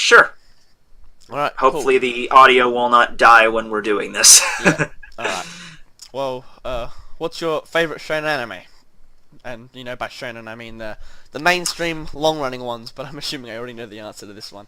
Sure. All right, cool. Hopefully the audio will not die when we're doing this. Yeah. All right. Well, what's your favorite shonen anime? And by shonen I mean the mainstream long-running ones, but I'm assuming I already know the answer to this one.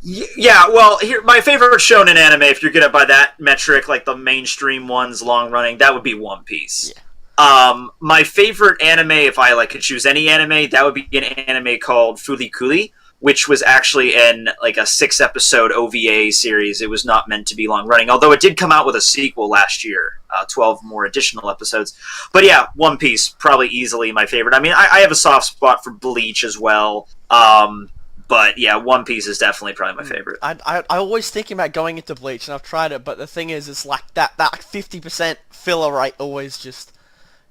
Yeah, well, here my favorite shonen anime, if you're gonna by that metric, like the mainstream ones, long running, that would be One Piece. Yeah. My favorite anime, if I could choose any anime, that would be an anime called Fulikuli, which was actually in like a 6 episode OVA series. It was not meant to be long running, although it did come out with a sequel last year, 12 more additional episodes. But yeah, One Piece probably easily my favorite. I mean, I have a soft spot for Bleach as well. But yeah, One Piece is definitely probably my favorite. I always thinking about going into Bleach, and I've tried it, but the thing is, it's like that 50% filler rate always just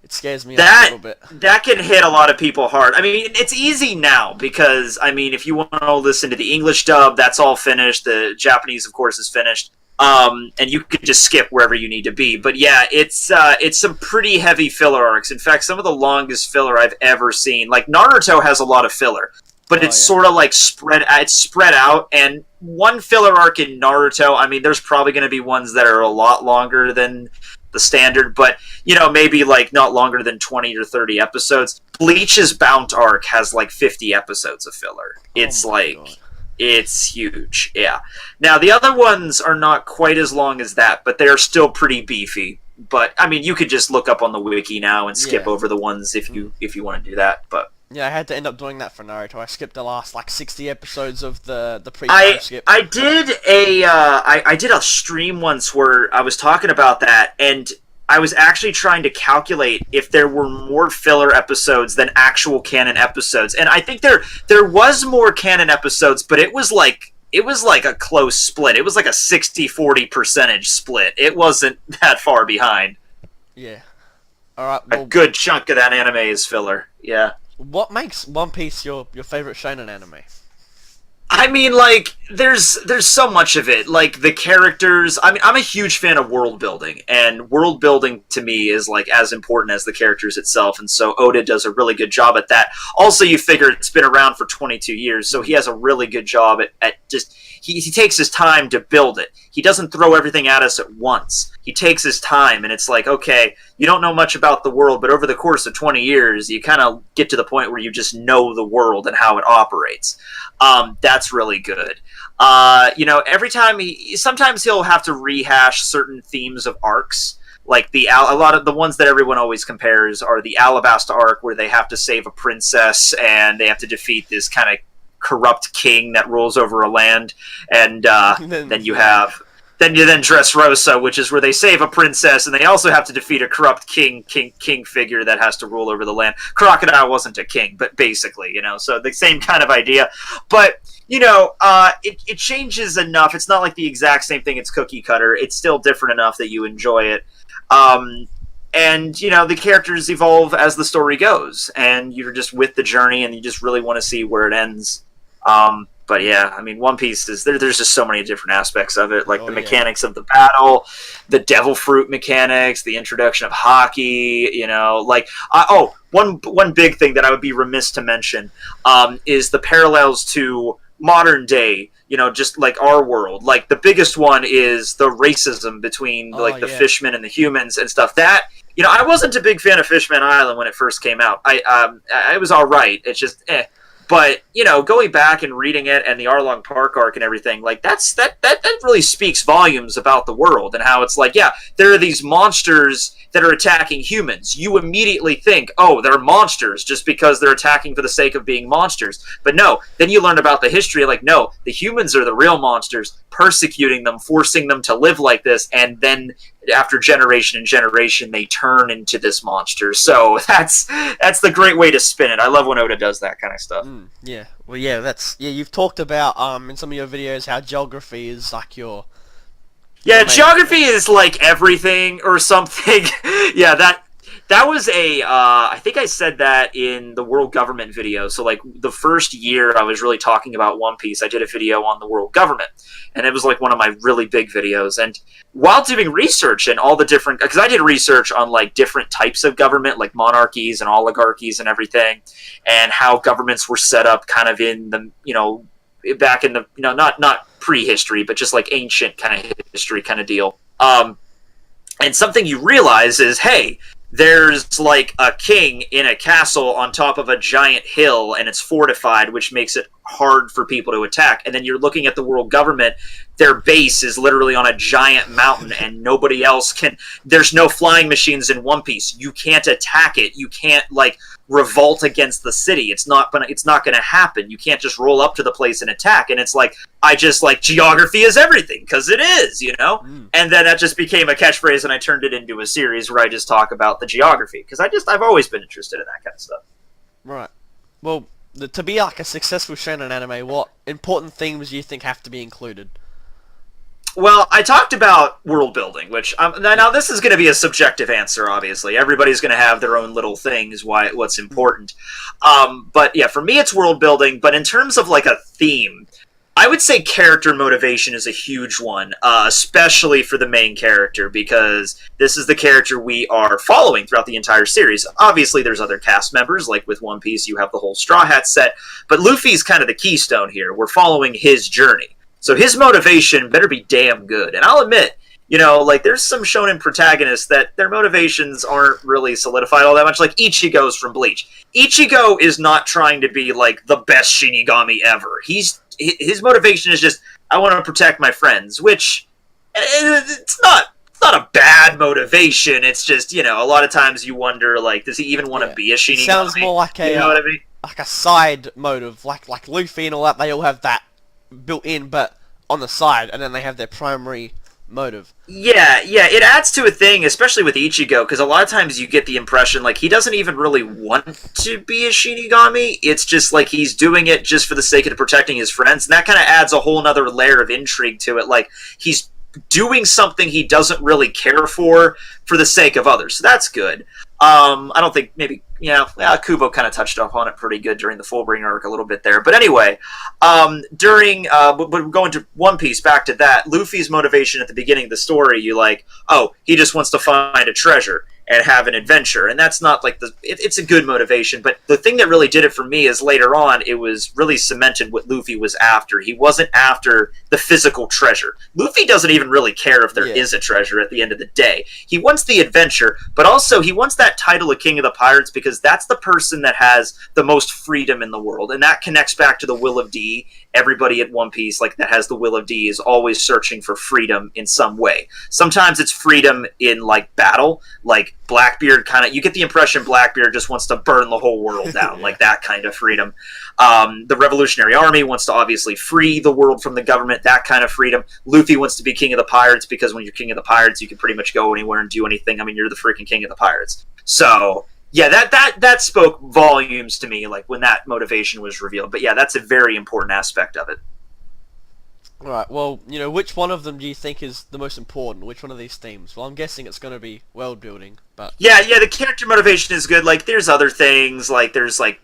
it scares me off a That little bit. that can hit a lot of people hard. I mean, it's easy now because I mean, if you want to listen to the English dub, that's all finished. The Japanese, of course, is finished. And you could just skip wherever you need to be. But yeah, it's some pretty heavy filler arcs. In fact, some of the longest filler I've ever seen. Like Naruto has a lot of filler, but Oh it's yeah. sort of like spread out. And one filler arc in Naruto, I mean, there's probably going to be ones that are a lot longer than the standard, but maybe like not longer than 20 or 30 episodes. Bleach's Bount arc has like 50 episodes of filler. Oh It's my god. like it's huge. Yeah. Now the other ones are not quite as long as that, but they're still pretty beefy. But I mean, you could just look up on the wiki now and skip Yeah. over the ones if you want to do that. But Yeah, I had to end up doing that for Naruto. I skipped the last like 60 episodes of the pre-time I skip. I did I did a stream once where I was talking about that, and I was actually trying to calculate if there were more filler episodes than actual canon episodes, and I think there was more canon episodes, but it was like a close split. It was like a 60-40 percentage split. It wasn't that far behind. Yeah. All right. A Well, good chunk of that anime is filler. Yeah. what makes One Piece your favorite shonen anime? I mean, like, there's so much of it. Like the characters. I mean, I'm a huge fan of world building, and world building to me is like as important as the characters itself. And so Oda does a really good job at that. Also, you figure it's been around for 22 years, so he has a really good job at just he takes his time to build it. He doesn't throw everything at us at once. He takes his time, and it's like, okay, you don't know much about the world, but over the course of 20 years, you kind of get to the point where you just know the world and how it operates. That's really good. Every time sometimes he'll have to rehash certain themes of arcs. Like a lot of the ones that everyone always compares are the Alabasta arc, where they have to save a princess and they have to defeat this kind of corrupt king that rules over a land, and then you have then Dressrosa, which is where they save a princess and they also have to defeat a corrupt king figure that has to rule over the land. Crocodile wasn't a king, but basically, so the same kind of idea. But it changes enough. It's not like the exact same thing. It's cookie cutter. It's still different enough that you enjoy it. And the characters evolve as the story goes, and you're just with the journey, and you just really want to see where it ends. But yeah, I mean, One Piece is there's just so many different aspects of it, like Oh the yeah. mechanics of the battle, the devil fruit mechanics, the introduction of hockey. One big thing that I would be remiss to mention is the parallels to modern day. Just like our world. Like the biggest one is the racism between Oh like the yeah. fishmen and the humans and stuff. That I wasn't a big fan of Fishman Island when it first came out. I was all right. It's just But going back and reading it and the Arlong Park arc and everything, like that really speaks volumes about the world and how it's like, yeah, there are these monsters that are attacking humans. You immediately think, oh, they're monsters just because they're attacking for the sake of being monsters. But no, then you learn about the history, like, no, the humans are the real monsters, persecuting them, forcing them to live like this, and then after generation and generation, they turn into this monster. So that's the great way to spin it. I love when Oda does that kind of stuff. Yeah. Well, yeah. You've talked about in some of your videos how geography is like your Yeah, main. geography is like everything or something. Yeah, that was I think I said that in the world government video. So like the first year I was really talking about One Piece, I did a video on the world government, and it was like one of my really big videos. And while doing research and all the different, because I did research on like different types of government, like monarchies and oligarchies and everything, and how governments were set up kind of in the back in the not prehistory, but just like ancient kind of history kind of deal. And something you realize is, hey, there's like a king in a castle on top of a giant hill, and it's fortified, which makes it hard for people to attack. And then you're looking at the world government, their base is literally on a giant mountain, and nobody else can. There's no flying machines in One Piece. You can't attack it. You can't like revolt against the city. It's not gonna happen. You can't just roll up to the place and attack. And it's like, I just like, geography is everything, because it is, you know. And then that just became a catchphrase, and I turned it into a series where I just talk about the geography, because I've always been interested in that kind of stuff. Right. Well, to be like a successful shonen anime, what important themes do you think have to be included? Well, I talked about world building, which now this is going to be a subjective answer. Obviously, everybody's going to have their own little things what's important. But yeah, for me, it's world building. But in terms of like a theme, I would say character motivation is a huge one, especially for the main character, because this is the character we are following throughout the entire series. Obviously, there's other cast members, like with One Piece, you have the whole Straw Hat set, but Luffy's kind of the keystone here. We're following his journey. So his motivation better be damn good. And I'll admit, like there's some shonen protagonists that their motivations aren't really solidified all that much, like Ichigo's from Bleach. Ichigo is not trying to be like the best Shinigami ever. His motivation is just, I want to protect my friends, which it's not a bad motivation. It's just, a lot of times you wonder, like, does he even want to be a Shinigami? It sounds more like a, you know what I mean? Like a side motive, like Luffy and all that. They all have that built in, but on the side, and then they have their primary motive. Yeah, it adds to a thing, especially with Ichigo, because a lot of times you get the impression like he doesn't even really want to be a Shinigami. It's just like he's doing it just for the sake of protecting his friends, and that kind of adds a whole other layer of intrigue to it. Like, he's doing something he doesn't really care for the sake of others. So that's good. I don't think maybe Kubo kind of touched up on it pretty good during the Fullbringer arc a little bit there. But anyway, during but going to One Piece, back to that, Luffy's motivation at the beginning of the story, he just wants to find a treasure and have an adventure, and that's not like it's a good motivation. But the thing that really did it for me is later on, it was really cemented what Luffy was after. He wasn't after the physical treasure. Luffy doesn't even really care if there is a treasure at the end of the day. He wants the adventure, but also he wants that title of King of the Pirates, because that's the person that has the most freedom in the world, and that connects back to the Will of D. Everybody at One Piece, like, that has the Will of D is always searching for freedom in some way. Sometimes it's freedom in, like, battle, like Blackbeard you get the impression Blackbeard just wants to burn the whole world down, like that kind of freedom. The Revolutionary Army wants to obviously free the world from the government, that kind of freedom. Luffy wants to be King of the Pirates, because when you're King of the Pirates, you can pretty much go anywhere and do anything. I mean, you're the freaking King of the Pirates. So, yeah, that spoke volumes to me, like, when that motivation was revealed. But yeah, that's a very important aspect of it. Alright, well, which one of them do you think is the most important? Which one of these themes? Well, I'm guessing it's going to be world building, but... Yeah, the character motivation is good. Like, there's other things, like, there's, like,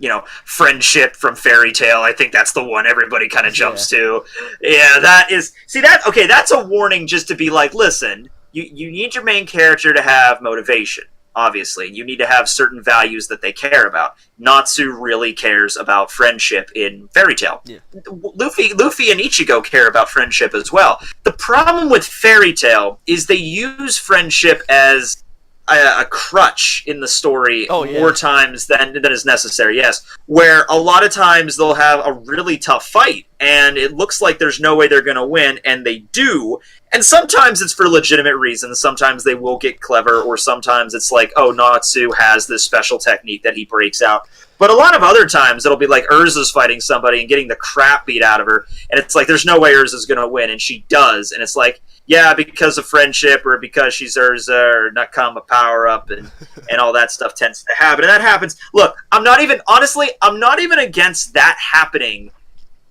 friendship from Fairy Tail. I think that's the one everybody kind of jumps to. Yeah, that is... See, that's a warning just to be like, listen, you need your main character to have motivation. Obviously, you need to have certain values that they care about. Natsu really cares about friendship in Fairy Tail. Yeah. Luffy and Ichigo care about friendship as well. The problem with Fairy Tail is they use friendship as a crutch in the story more times than is necessary, yes. Where a lot of times they'll have a really tough fight, and it looks like there's no way they're going to win, and they do. And sometimes it's for legitimate reasons. Sometimes they will get clever, or sometimes it's like, Natsu has this special technique that he breaks out. But a lot of other times it'll be like Urza's fighting somebody and getting the crap beat out of her, and it's like, there's no way Urza's going to win, and she does. And it's like, yeah, because of friendship, or because she's Urza, or Nakama power-up, and all that stuff tends to happen. And that happens. Look, I'm not even against that happening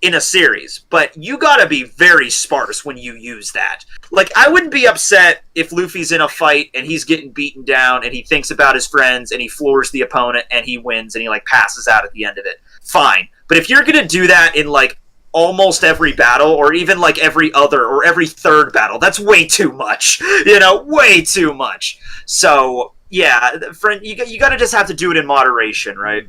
in a series, but you gotta be very sparse when you use that. Like, I wouldn't be upset if Luffy's in a fight and he's getting beaten down and he thinks about his friends and he floors the opponent and he wins and he, like, passes out at the end of it. Fine. But if you're gonna do that in, like, almost every battle, or even, like, every other or every third battle, that's way too much. Way too much. So, yeah, friend, you gotta just have to do it in moderation, right?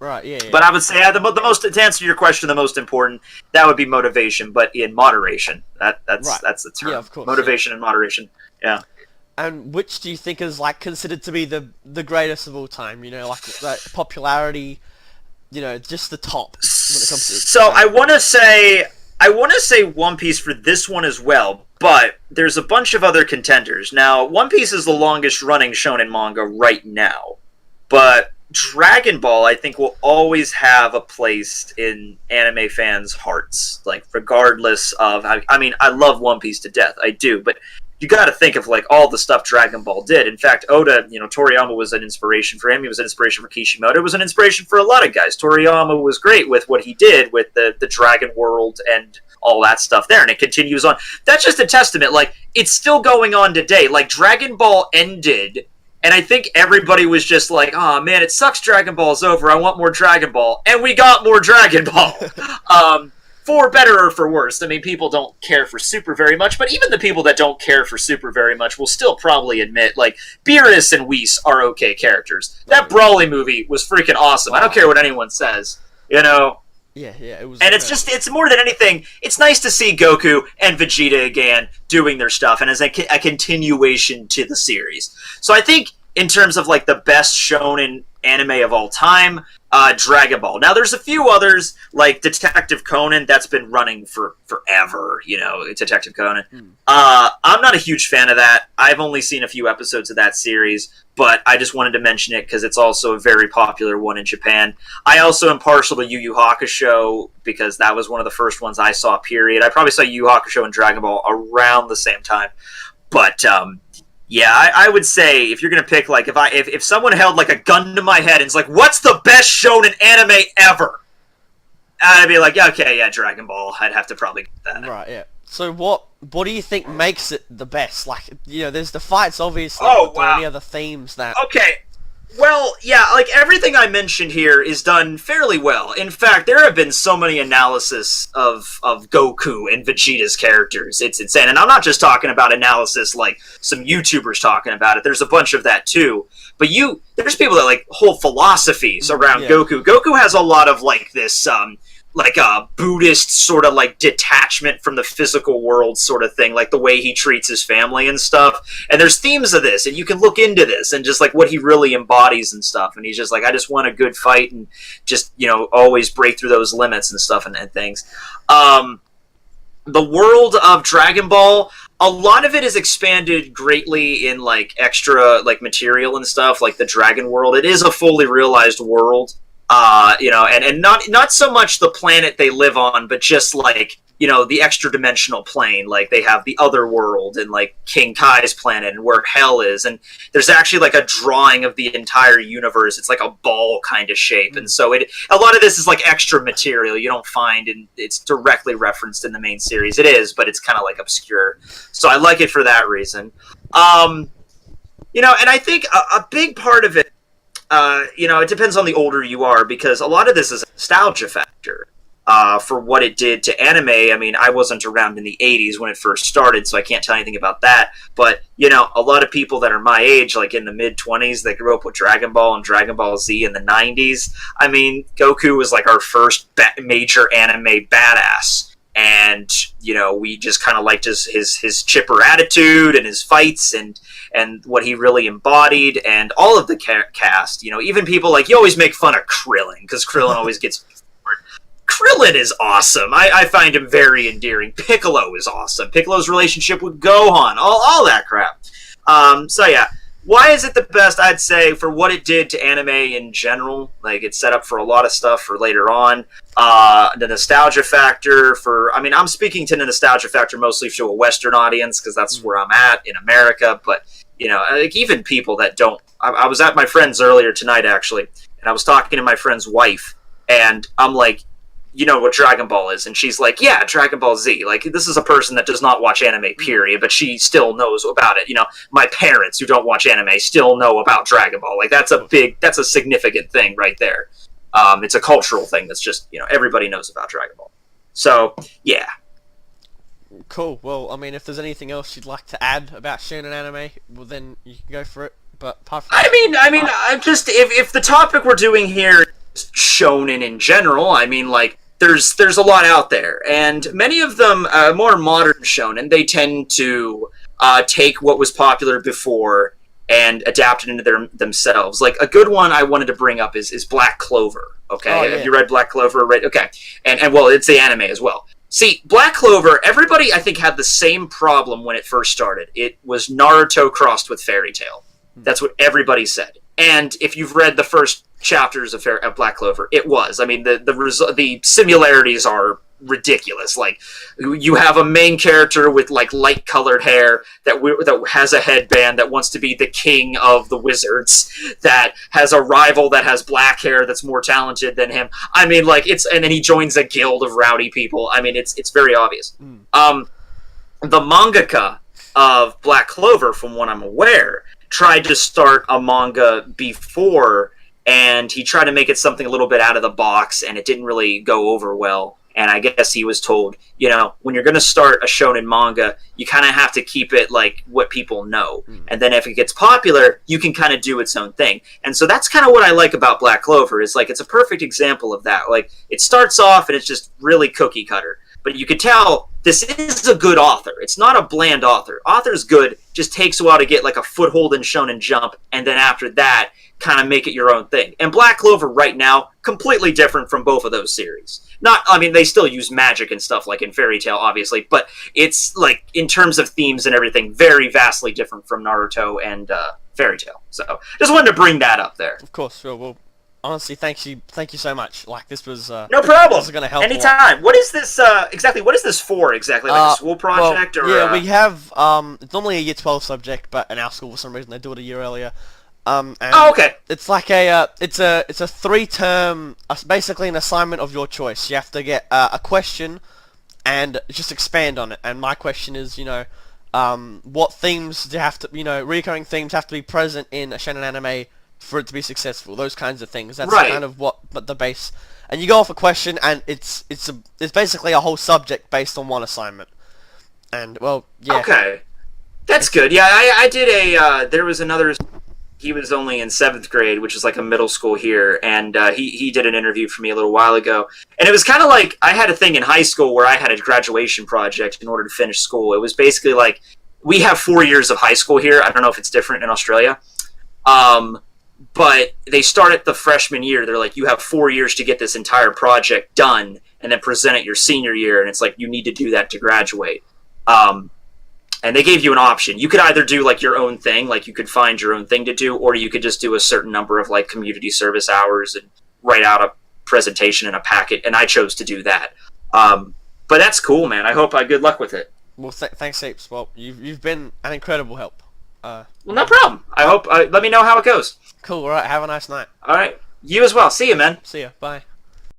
Right. Yeah. Yeah. But I would say the most to answer your question, the most important that would be motivation, but in moderation. Right. That's the Yeah. term. Of course. Yeah. Motivation and moderation. Yeah. And which do you think is like considered to be the greatest of all time? You know, like popularity. You know, just the top when it comes to So shonen. I want to say One Piece for this one as well, but there's a bunch of other contenders. Now, One Piece is the longest running shonen manga right now, but Dragon Ball I think will always have a place in anime fans' hearts, like regardless of I mean, I love One Piece to death. I do, but you got to think of like all the stuff Dragon Ball did. In fact, Oda, Toriyama was an inspiration for him. He was an inspiration for Kishimoto. It was an inspiration for a lot of guys. Toriyama was great with what he did with the Dragon World and all that stuff there, and it continues on. That's just a testament. Like, it's still going on today. Like, Dragon Ball ended, and I think everybody was just like, oh man, it sucks Dragon Ball's over. I want more Dragon Ball. And we got more Dragon Ball. For better or for worse. I mean, people don't care for Super very much, but even the people that don't care for Super very much will still probably admit, like, Beerus and Whis are okay characters. That Brawly movie was freaking awesome. I don't care what anyone says, you know? Yeah, yeah, it was. And it's more than anything, it's nice to see Goku and Vegeta again doing their stuff, and as a continuation to the series. So I think, in terms of, like, the best shonen anime of all time, Dragon Ball. Now, there's a few others, like Detective Conan, that's been running for forever, Detective Conan. I'm not a huge fan of that. I've only seen a few episodes of that series, but I just wanted to mention it because it's also a very popular one in Japan. I also am partial to Yu Yu Hakusho because that was one of the first ones I saw, period. I probably saw Yu Yu Hakusho and Dragon Ball around the same time. But, yeah, I would say if you're gonna pick, like, if someone held like a gun to my head and is like, "What's the best shonen anime ever?" I'd be like, "Okay, yeah, Dragon Ball." I'd have to probably get that. Right, yeah. So what do you think makes it the best? Like, there's the fights, obviously. Oh, but are there wow. any other themes that? Okay. Well, yeah, like everything I mentioned here is done fairly well. In fact, there have been so many analysis of Goku and Vegeta's characters. It's insane. And I'm not just talking about analysis like some YouTubers talking about it. There's a bunch of that too. But there's people that like whole philosophies around Yeah. Goku. Goku has a lot of like this like a Buddhist sort of like detachment from the physical world sort of thing, like the way he treats his family and stuff. And there's themes of this, and you can look into this and just like what he really embodies and stuff. And he's just like, I just want a good fight and just, always break through those limits and stuff and things. The world of Dragon Ball, a lot of it is expanded greatly in like extra like material and stuff, like the Dragon World. It is a fully realized world. And not so much the planet they live on, but just like, the extra dimensional plane. Like they have the other world and like King Kai's planet and where Hell is. And there's actually like a drawing of the entire universe. It's like a ball kind of shape. And so a lot of this is like extra material you don't find, and it's directly referenced in the main series. It is, but it's kind of like obscure. So I like it for that reason. And I think a big part of it, it depends on the older you are, because a lot of this is a nostalgia factor for what it did to anime. I mean, I wasn't around in the 80s when it first started, so I can't tell anything about that. But, a lot of people that are my age, like in the mid-20s, that grew up with Dragon Ball and Dragon Ball Z in the 90s, I mean, Goku was like our first major anime badass. And we just kind of liked his chipper attitude and his fights and what he really embodied, and all of the cast. Even people like, you always make fun of Krillin because Krillin always gets. Krillin is awesome. I find him very endearing. Piccolo is awesome. Piccolo's relationship with Gohan, all that crap. So yeah. Why is it the best? I'd say for what it did to anime in general. Like, it set up for a lot of stuff for later on. The nostalgia factor I'm speaking to the nostalgia factor mostly to a Western audience because that's where I'm at in America. But, like even people that don't. I was at my friend's earlier tonight, actually, and I was talking to my friend's wife, and I'm like, you know what Dragon Ball is? And she's like, yeah, Dragon Ball Z. Like, this is a person that does not watch anime, period, but she still knows about it. My parents who don't watch anime still know about Dragon Ball. Like, that's a significant thing right there. It's a cultural thing that's just, everybody knows about Dragon Ball. So, yeah. Cool. Well, I mean, if there's anything else you'd like to add about shonen anime, well, then you can go for it. But apart from I'm just, if the topic we're doing here shonen in general. I mean, like there's a lot out there, and many of them more modern shonen. They tend to take what was popular before and adapt it into themselves. Like a good one I wanted to bring up is Black Clover. Oh Okay, have yeah. you read Black Clover? Right. Okay, and well, it's the anime as well. See, Black Clover, everybody I think had the same problem when it first started. It was Naruto crossed with Fairy Tail. That's what everybody said. And if you've read the first chapters of Black Clover, it was. I mean, the similarities are ridiculous. Like, you have a main character with like light colored hair that has a headband that wants to be the king of the wizards. That has a rival that has black hair that's more talented than him. I mean, like and then he joins a guild of rowdy people. I mean, it's very obvious. The mangaka of Black Clover, from what I'm aware, tried to start a manga before, and he tried to make it something a little bit out of the box, and it didn't really go over well. And I guess he was told, when you're going to start a shonen manga, you kind of have to keep it like what people know. And then if it gets popular, you can kind of do its own thing. And so that's kind of what I like about Black Clover, is like it's a perfect example of that. Like it starts off and it's just really cookie cutter. But you could tell this is a good author. It's not a bland author. Author's good, just takes a while to get like a foothold in Shonen Jump, and then after that, kind of make it your own thing. And Black Clover right now, completely different from both of those series. I mean, they still use magic and stuff like in Fairy Tail, obviously, but it's like, in terms of themes and everything, very vastly different from Naruto and Fairy Tail. So, just wanted to bring that up there. Of course, sure. Well, honestly, thank you so much. Like this was no problem. This is gonna help. Anytime. What is this exactly? What is this for exactly? Like a school project, well, or yeah, we have it's normally a year 12 subject, but in our school for some reason they do it a year earlier. And okay. It's like it's a 3-term, basically an assignment of your choice. You have to get a question and just expand on it. And my question is, what themes do you have to, recurring themes have to be present in a shonen anime for it to be successful? Those kinds of things. That's right. kind of what the base. And you go off a question, and it's basically a whole subject based on one assignment. And well, yeah. Okay, that's good. Yeah, I did there was another. He was only in 7th grade, which is like a middle school here, and he did an interview for me a little while ago. And it was kind of like, I had a thing in high school where I had a graduation project in order to finish school. It was basically like, we have 4 years of high school here. I don't know if it's different in Australia. But they start at the freshman year. They're like, you have 4 years to get this entire project done and then present it your senior year. And it's like, you need to do that to graduate. And they gave you an option. You could either do like your own thing, like you could find your own thing to do, or you could just do a certain number of like community service hours and write out a presentation and a packet. And I chose to do that. But that's cool, man. I hope good luck with it. Well, thanks heaps. Well, you've been an incredible help. Well, no problem. I hope. Let me know how it goes. Cool. All right. Have a nice night. All right. You as well. See you, man. See ya. Bye.